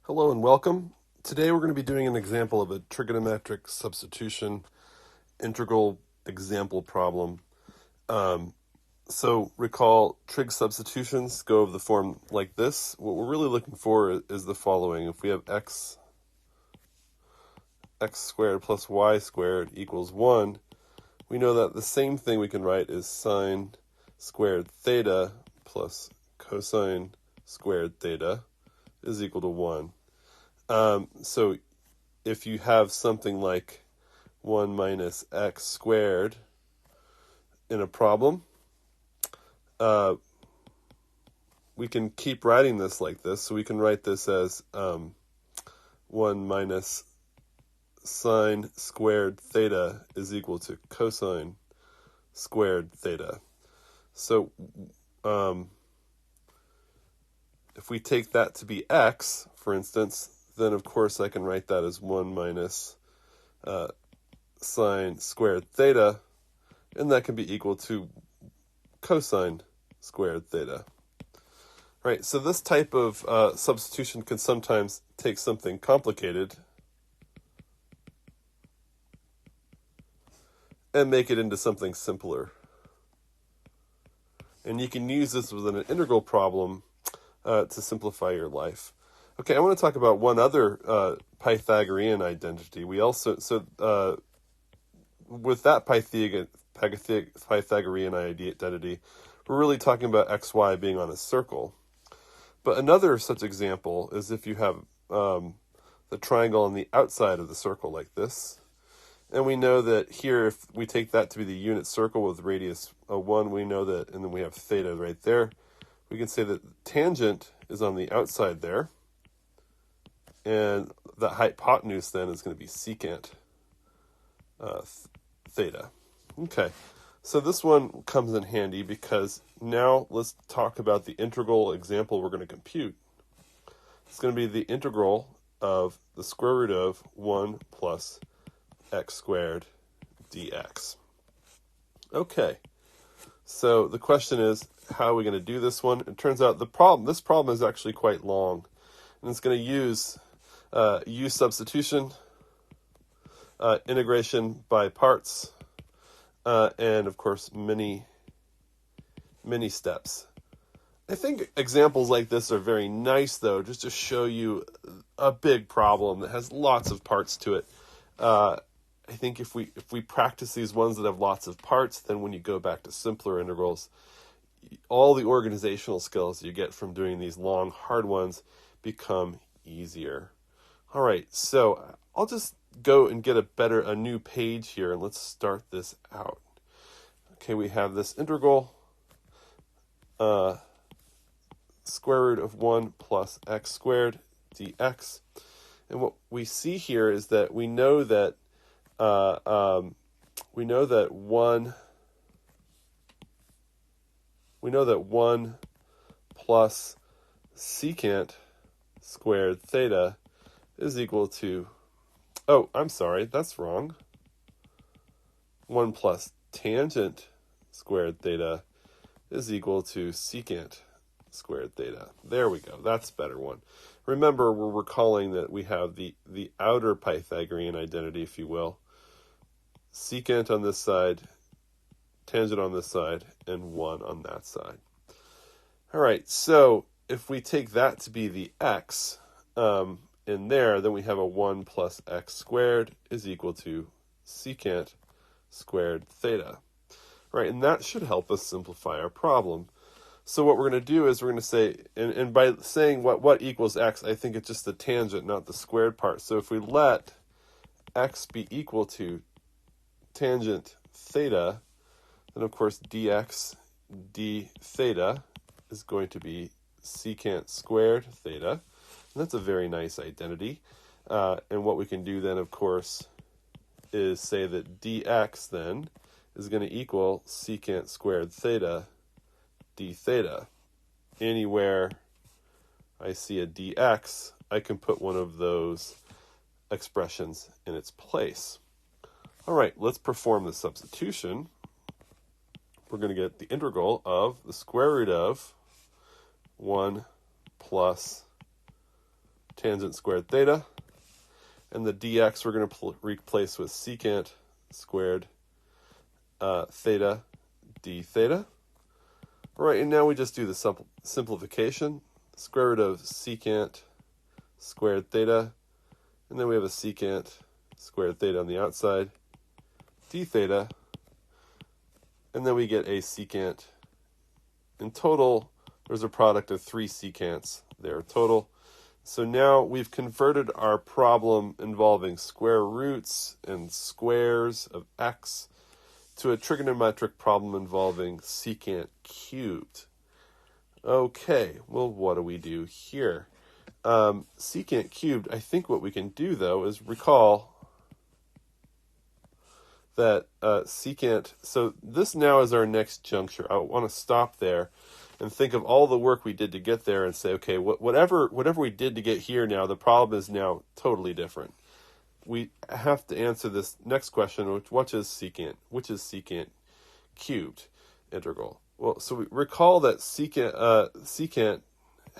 Hello and welcome. Today we're going to be doing an example of a trigonometric substitution integral example problem. So recall trig substitutions go of the form like this. What we're really looking for is the following. If we have x squared plus y squared equals 1, we know that the same thing we can write is sine squared theta plus cosine squared theta is equal to 1. So if you have something like 1 minus x squared in a problem, we can keep writing this like this. So we can write this as 1 minus sine squared theta is equal to cosine squared theta. So if we take that to be x, for instance, then of course I can write that as 1 minus sine squared theta, and that can be equal to cosine squared theta. Right, so this type of substitution can sometimes take something complicated and make it into something simpler. And you can use this within an integral problem to simplify your life. Okay, I want to talk about one other Pythagorean identity. We also, with that Pythagorean identity, we're really talking about xy being on a circle. But another such example is if you have the triangle on the outside of the circle like this. And we know that here, if we take that to be the unit circle with radius 1, we know that, and then we have theta right there. We can say that the tangent is on the outside there. And the hypotenuse then is going to be secant theta. Okay, so this one comes in handy because now let's talk about the integral example we're going to compute. It's going to be the integral of the square root of 1 plus x squared dx. Okay, so the question is, how are we going to do this one? It turns out this problem is actually quite long, and it's going to use substitution, integration by parts, and of course many steps. I think examples like this are very nice, though, just to show you a big problem that has lots of parts to it. I think if we practice these ones that have lots of parts, then when you go back to simpler integrals, all the organizational skills you get from doing these long, hard ones become easier. All right, so I'll just go and get a new page here, and let's start this out. Okay, we have this integral, square root of 1 plus x squared dx. And what we see here is that we know that 1 plus secant squared theta is equal to, oh, I'm sorry, that's wrong. 1 plus tangent squared theta is equal to secant squared theta. There we go. That's a better one. Remember, we're recalling that we have the outer Pythagorean identity, if you will. Secant on this side, tangent on this side, and 1 on that side. All right, so if we take that to be the x in there, then we have a 1 plus x squared is equal to secant squared theta. Right, and that should help us simplify our problem. So what we're going to do is we're going to say, and by saying what equals x, I think it's just the tangent, not the squared part. So if we let x be equal to tangent theta, then of course dx d theta is going to be secant squared theta. And that's a very nice identity. And what we can do then, of course, is say that dx then is going to equal secant squared theta d theta. Anywhere I see a dx, I can put one of those expressions in its place. All right, let's perform the substitution. We're going to get the integral of the square root of 1 plus tangent squared theta. And the dx we're going to replace with secant squared theta d theta. All right, and now we just do the simplification. Square root of secant squared theta. And then we have a secant squared theta on the outside. D theta. And then we get a secant. In total, there's a product of 3 secants there total. So now we've converted our problem involving square roots and squares of x to a trigonometric problem involving secant cubed. Okay, well, what do we do here? Secant cubed, I think what we can do, though, is recall that secant, so this now is our next juncture. I want to stop there and think of all the work we did to get there and say, okay, whatever we did to get here now, the problem is now totally different. We have to answer this next question, which is secant cubed integral. Well, so we recall that secant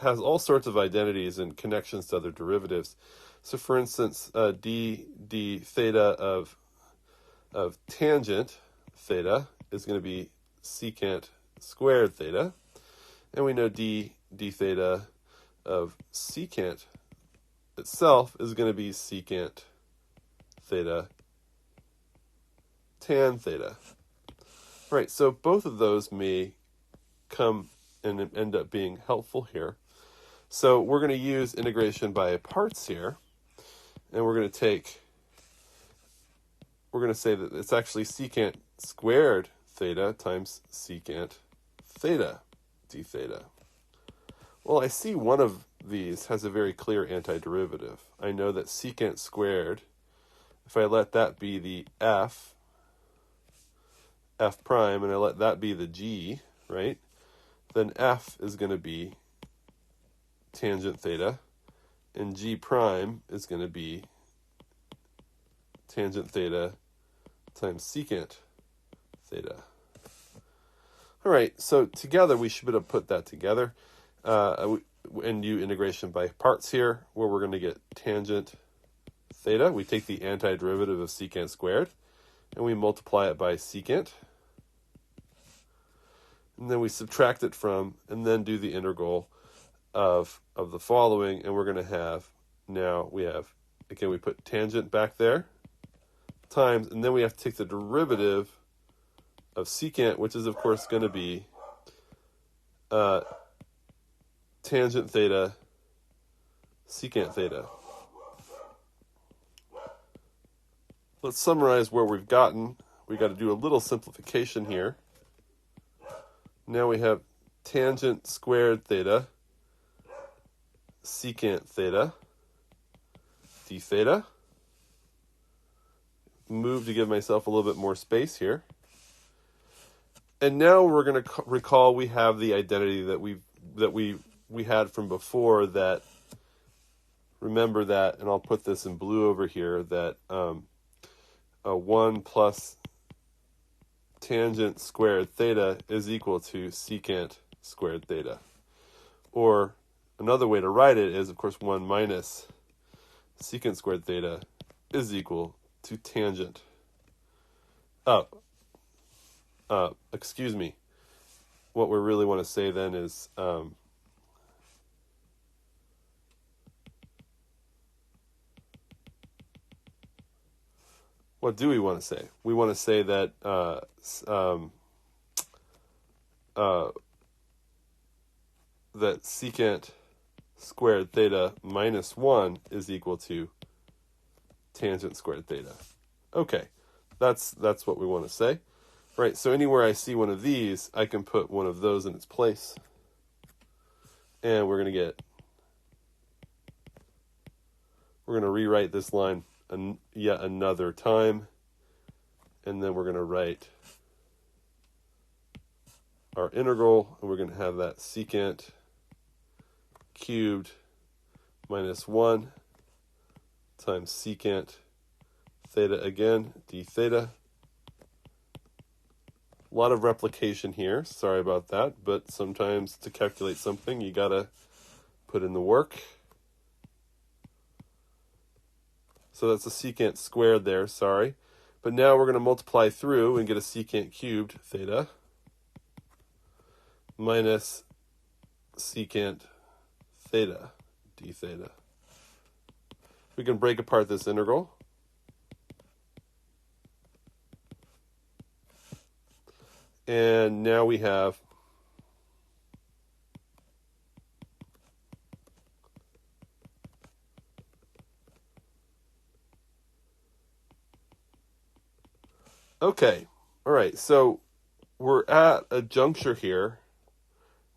has all sorts of identities and connections to other derivatives. So for instance, d theta of tangent theta is going to be secant squared theta. And we know d theta of secant itself is going to be secant theta tan theta. Right, so both of those may come and end up being helpful here. So we're going to use integration by parts here, and we're going to say that it's actually secant squared theta times secant theta d theta. Well, I see one of these has a very clear antiderivative. I know that secant squared, if I let that be the f prime, and I let that be the g, right, then f is going to be tangent theta, and g prime is going to be tangent theta times secant theta. All right, so together we should be able to put that together and do integration by parts here, where we're going to get tangent theta. We take the antiderivative of secant squared, and we multiply it by secant. And then we subtract it from, and then do the integral of the following, and we're going to have, now we have, again, we put tangent back there, times, and then we have to take the derivative of secant, which is, of course, going to be tangent theta secant theta. Let's summarize where we've gotten. We've got to do a little simplification here. Now we have tangent squared theta secant theta d theta. Move to give myself a little bit more space here. And now we're going to recall we have the identity that we had from before, that, remember that, and I'll put this in blue over here, that 1 plus tangent squared theta is equal to secant squared theta. Or another way to write it is, of course, 1 minus secant squared theta is equal to tangent. Excuse me. What we really want to say then is what do we want to say? We want to say that that secant squared theta minus 1 is equal to tangent squared theta. Okay, that's what we want to say. Right, so anywhere I see one of these, I can put one of those in its place. And we're going to rewrite this line yet another time. And then we're going to write our integral, and we're going to have that secant cubed minus 1 times secant theta again, d theta. A lot of replication here, sorry about that, but sometimes to calculate something you gotta put in the work. So that's a secant squared there, sorry. But now we're going to multiply through and get a secant cubed theta minus secant theta d theta. We can break apart this integral. And now we have okay, all right, so we're at a juncture here.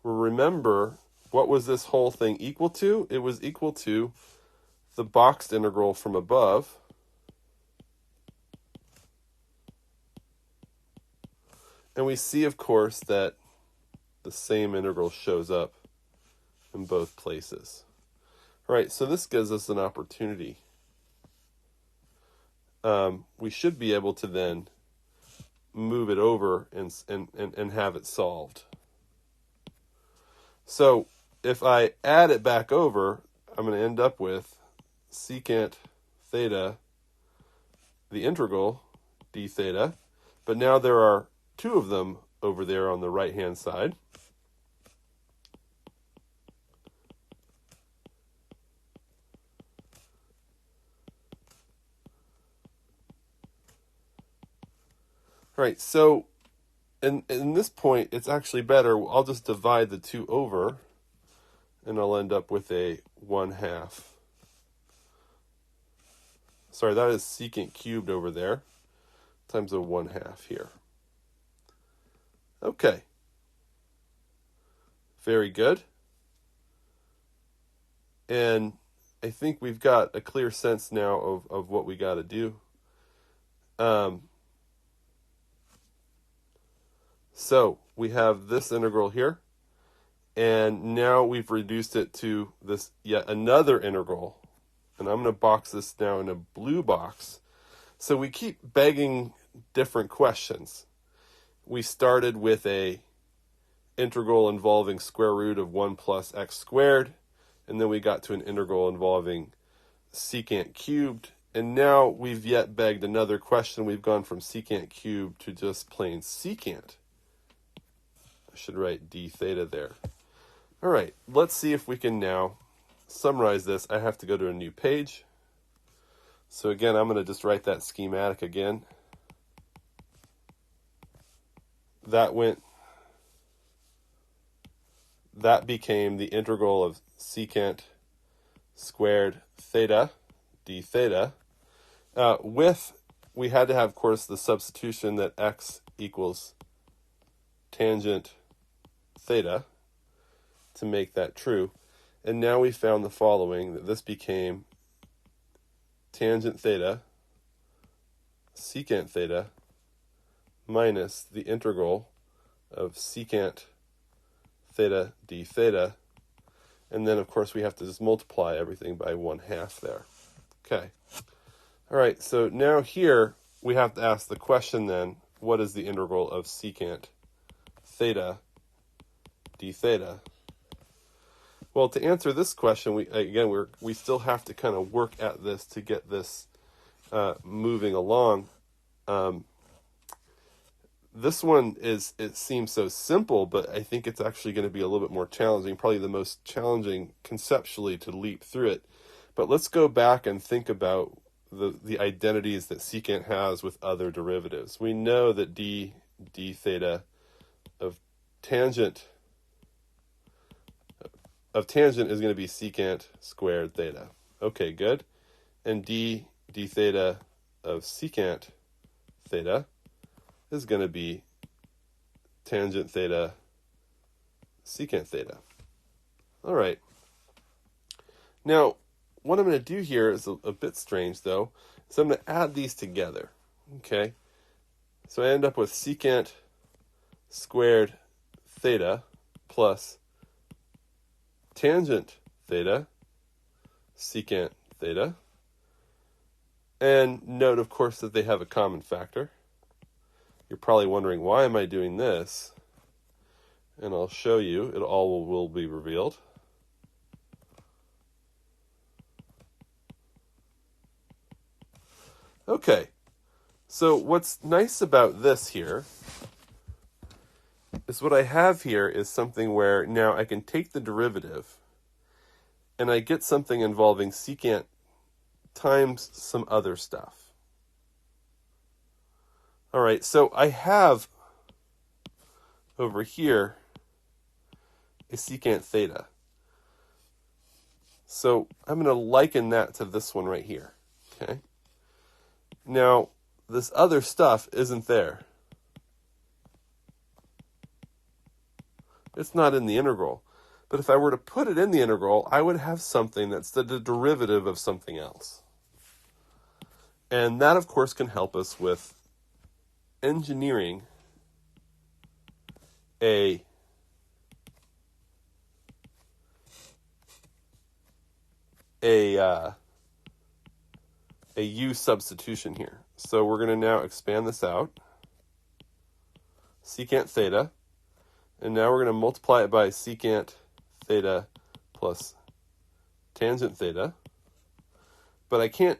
Remember, what was this whole thing equal to? It was equal to the boxed integral from above and we see, of course, that the same integral shows up in both places. All right, so this gives us an opportunity. We should be able to then move it over and have it solved. So if I add it back over, I'm going to end up with secant theta, the integral d theta, but now there are two of them over there on the right-hand side. All right, so in this point, it's actually better. I'll just divide the two over, and I'll end up with a 1/2. Sorry, that is secant cubed over there, times a 1/2 here. Okay. Very good. And I think we've got a clear sense now of what we got to do. So we have this integral here, and now we've reduced it to this yet another integral. And I'm going to box this now in a blue box. So we keep begging different questions. We started with a integral involving square root of 1 plus x squared, and then we got to an integral involving secant cubed, and now we've yet begged another question. We've gone from secant cubed to just plain secant. I should write d theta there. All right, let's see if we can now summarize this. I have to go to a new page. So again, I'm going to just write that schematic again. That became the integral of secant squared theta d theta. We had to have, of course, the substitution that x equals tangent theta to make that true. And now we found the following, that this became tangent theta secant theta minus the integral of secant theta d theta. And then, of course, we have to just multiply everything by 1/2 there. Okay. All right, so now here we have to ask the question then, what is the integral of secant theta d theta? Well, to answer this question, we still have to kind of work at this to get this moving along. This one it seems so simple, but I think it's actually going to be a little bit more challenging, probably the most challenging conceptually to leap through it. But let's go back and think about the identities that secant has with other derivatives. We know that d theta of tangent is going to be secant squared theta. Okay, good. And d theta of secant theta is going to be tangent theta secant theta. All right. Now, what I'm going to do here is a bit strange, though. So I'm going to add these together. Okay. So I end up with secant squared theta plus tangent theta secant theta. And note, of course, that they have a common factor. You're probably wondering, why am I doing this? And I'll show you. It all will be revealed. Okay, so what's nice about this here is what I have here is something where now I can take the derivative and I get something involving secant times some other stuff. All right, so I have over here a secant theta. So I'm going to liken that to this one right here, okay? Now, this other stuff isn't there. It's not in the integral. But if I were to put it in the integral, I would have something that's the derivative of something else. And that, of course, can help us with engineering a u substitution here. So we're going to now expand this out, secant theta, and now we're going to multiply it by secant theta plus tangent theta. But I can't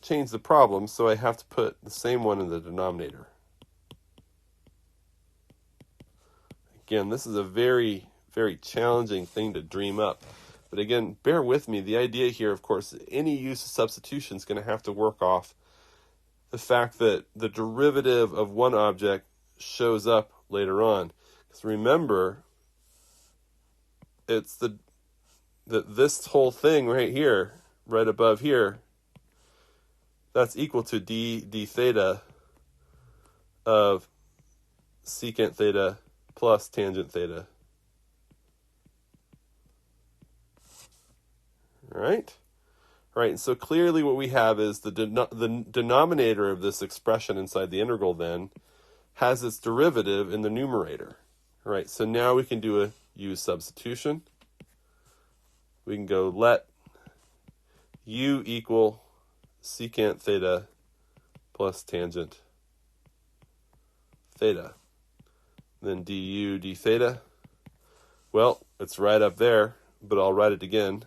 change the problem, so I have to put the same one in the denominator. Again, this is a very, very challenging thing to dream up. But again, bear with me. The idea here, of course, any use of substitution is going to have to work off the fact that the derivative of one object shows up later on. Because remember, it's that this whole thing right here, right above here, that's equal to d theta of secant theta plus tangent theta. All right? All right, and so clearly what we have is the denominator of this expression inside the integral then has its derivative in the numerator. All right, so now we can do a u substitution. We can go let u equal secant theta plus tangent theta. Then du d theta. Well, it's right up there, but I'll write it again.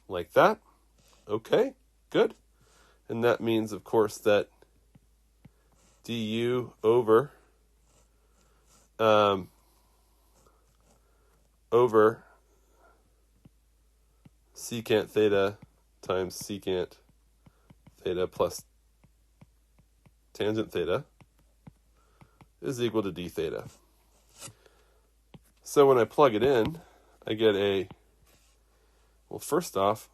Like that. Okay, good. And that means, of course, that du over secant theta times secant theta plus tangent theta is equal to d theta. So when I plug it in, I get well, first off,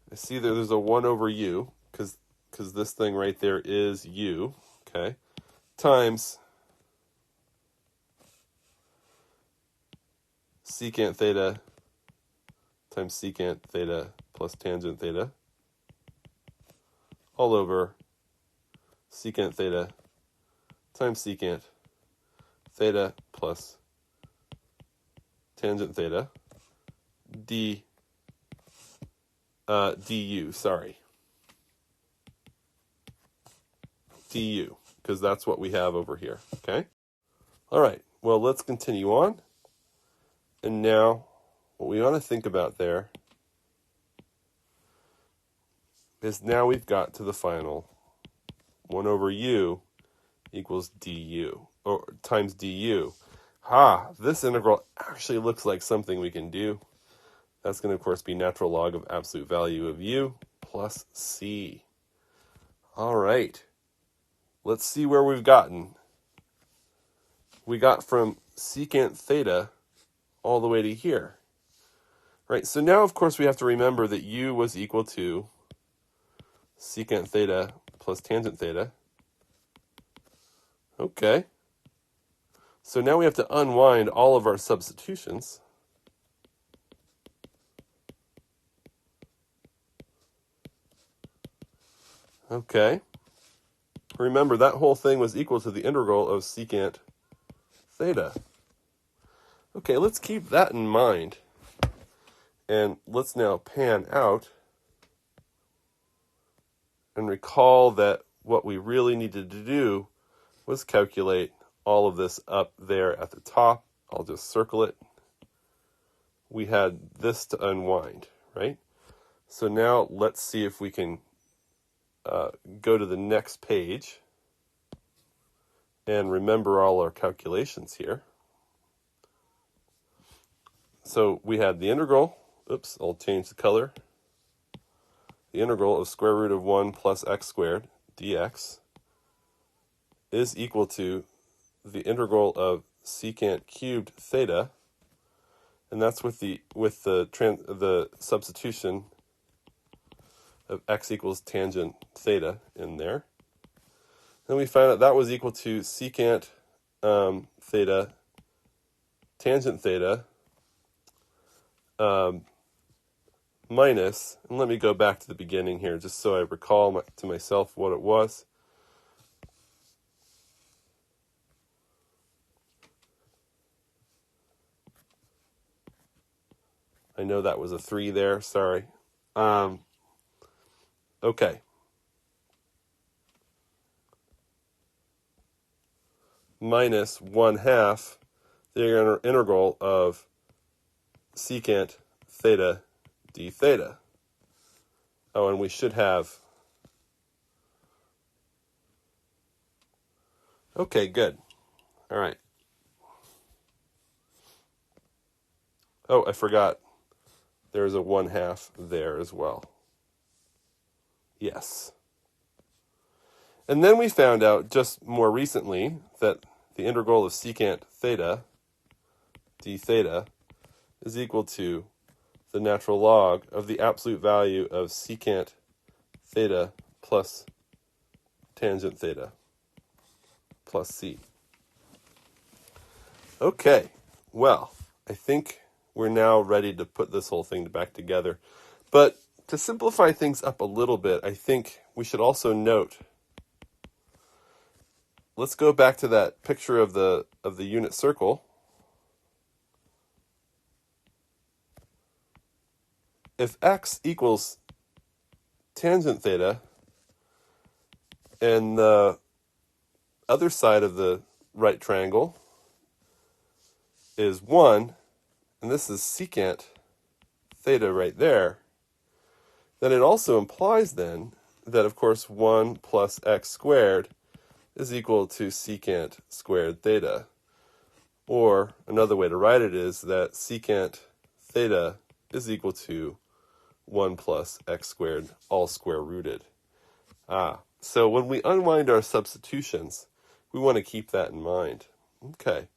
I see that there's a 1 over u, because this thing right there is u, okay, times secant theta times secant theta plus tangent theta all over secant theta times secant theta plus tangent theta du, du, because that's what we have over here, okay? All right, well, let's continue on. And now, what we want to think about there is now we've got to the final 1 over u equals du, or times du. This integral actually looks like something we can do. That's going to, of course, be natural log of absolute value of u plus c. All right. Let's see where we've gotten. We got from secant theta all the way to here. Right, so now, of course, we have to remember that u was equal to secant theta plus tangent theta. Okay. So now we have to unwind all of our substitutions. Okay. Remember, that whole thing was equal to the integral of secant theta. Okay, let's keep that in mind. And let's now pan out and recall that what we really needed to do was calculate all of this up there at the top. I'll just circle it. we had this to unwind, right? So now let's see if we can go to the next page and remember all our calculations here. So we had the integral, oops, I'll change the color. The integral of square root of 1 plus x squared dx is equal to the integral of secant cubed theta, and that's with the substitution of x equals tangent theta in there. Then we found out that was equal to secant theta tangent theta minus, and let me go back to the beginning here just so I recall to myself what it was. I know that was a 3 there, sorry. Okay. Minus 1/2 the integral of secant theta d theta. Oh, and we should have... Okay, good. All right. Oh, I forgot. There's a 1/2 there as well. Yes. And then we found out just more recently that the integral of secant theta d theta is equal to the natural log of the absolute value of secant theta plus tangent theta plus c. Okay, well, I think we're now ready to put this whole thing back together. But to simplify things up a little bit, I think we should also note, let's go back to that picture of the unit circle. If x equals tangent theta, and the other side of the right triangle is 1, and this is secant theta right there, then it also implies then that, of course, 1 plus x squared is equal to secant squared theta. Or another way to write it is that secant theta is equal to 1 plus x squared, all square rooted. So when we unwind our substitutions, we want to keep that in mind. Okay,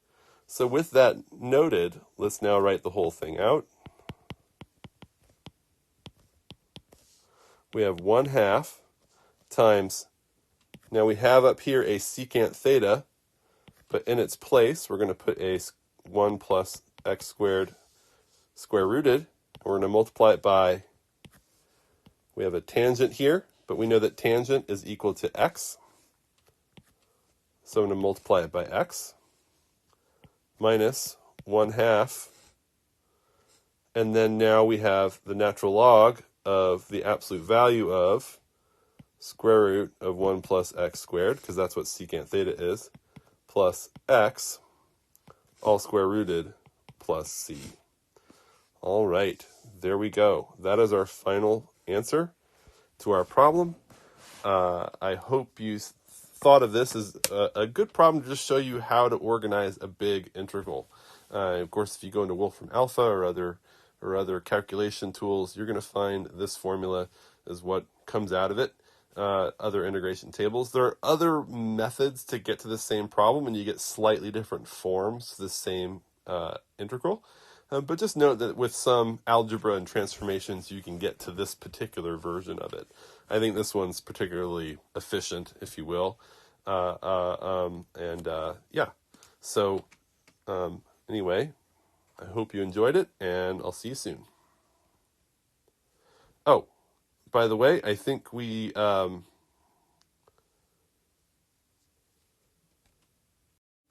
so with that noted, let's now write the whole thing out. We have 1/2 times, now we have up here a secant theta, but in its place, we're going to put a 1 plus x squared square rooted, and we're going to multiply it by, we have a tangent here, but we know that tangent is equal to x. So I'm going to multiply it by x, minus 1/2, and then now we have the natural log of the absolute value of square root of 1 plus x squared, because that's what secant theta is, plus x, all square rooted, plus c. All right, there we go. That is our final answer to our problem. I hope you thought of this as a good problem to just show you how to organize a big integral. Of course, if you go into Wolfram Alpha or other calculation tools, you're going to find this formula is what comes out of it. Other integration tables. There are other methods to get to the same problem, and you get slightly different forms to the same integral. But just note that with some algebra and transformations, you can get to this particular version of it. I think this one's particularly efficient, if you will. Yeah. So anyway, I hope you enjoyed it, and I'll see you soon. Oh, by the way, I think we...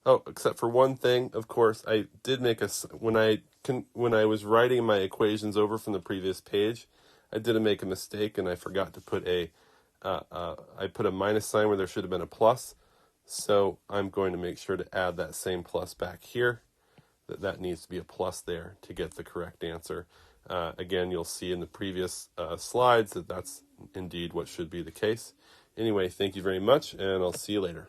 Oh, except for one thing, of course, I did make when I was writing my equations over from the previous page, I did make a mistake, and I forgot to put I put a minus sign where there should have been a plus. So I'm going to make sure to add that same plus back here. that needs to be a plus there to get the correct answer. Again, you'll see in the previous slides that that's indeed what should be the case. Anyway, thank you very much, and I'll see you later.